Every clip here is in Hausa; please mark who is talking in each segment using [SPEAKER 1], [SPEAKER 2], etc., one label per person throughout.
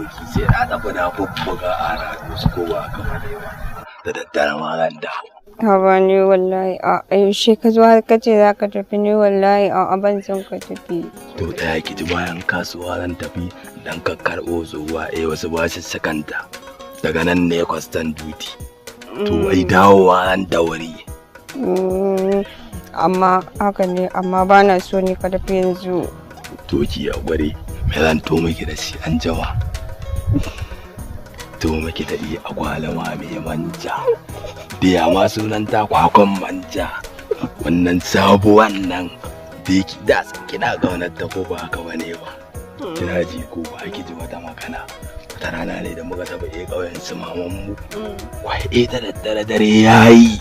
[SPEAKER 1] aboki sai na tafi na bubbuga a rado su ko ba ka bane ba da daddare ma zan dawo.
[SPEAKER 2] Haba ne wallahi a yaushe ka zo har kace za ka tafi ne wallahi a ban son ka tafi.
[SPEAKER 1] To ɗaya ki ji bayan kasuwa zan tafi dan ka karɓo zuwa wasu bashi sakanta daga nan ne kwastan duty. To ai dawowa nan da wuri.
[SPEAKER 2] Amma haka ne amma ba na so ne ka tafi yanzu.
[SPEAKER 1] To ki ya gware me zan to miki da shi an jama. To miki da iya agwalama mai manja. Diya ma sunan ta kwakwan manja. Wannan sabuwan nan da yake da kina gaunar ta ko ba haka bane ba. Kina ji ko ba ki ji wata magana. Wata rana ne da muka taba ƙauyen su maman mu. Wai ta daddare dare yayi.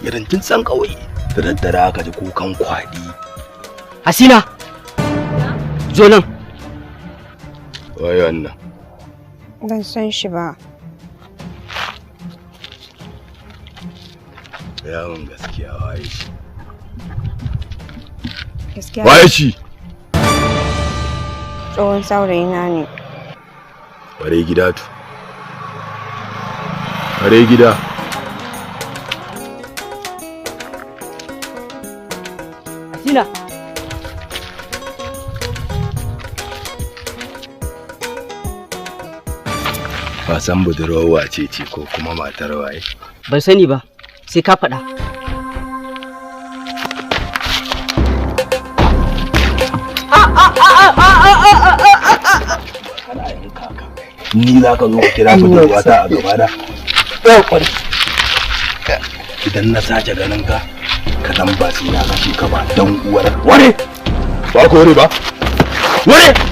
[SPEAKER 1] Irin tun san ƙauye da daddare aka ji kukan kwaɗi.
[SPEAKER 3] Hasina! Zo nan.
[SPEAKER 1] Wai wannan.
[SPEAKER 2] Ban san shi ba.
[SPEAKER 1] Yawon gaskiya waye shi.
[SPEAKER 2] Gaskiya.
[SPEAKER 1] Waye shi?
[SPEAKER 2] Tsohon saurayina ne.
[SPEAKER 1] Bare gida tu. Bare gida.
[SPEAKER 3] Hasina!
[SPEAKER 1] Ba san budurwa ce ko kuma matar waye?
[SPEAKER 3] Ban sani ba, sai ka faɗa.
[SPEAKER 1] Ni za ka zo ka kira budurwa ta a gaba da? Idan na sace ganin ka, ka dan ba sai na kashe ka ba dan uwar. Ware! Ba ko ware ba? Ware!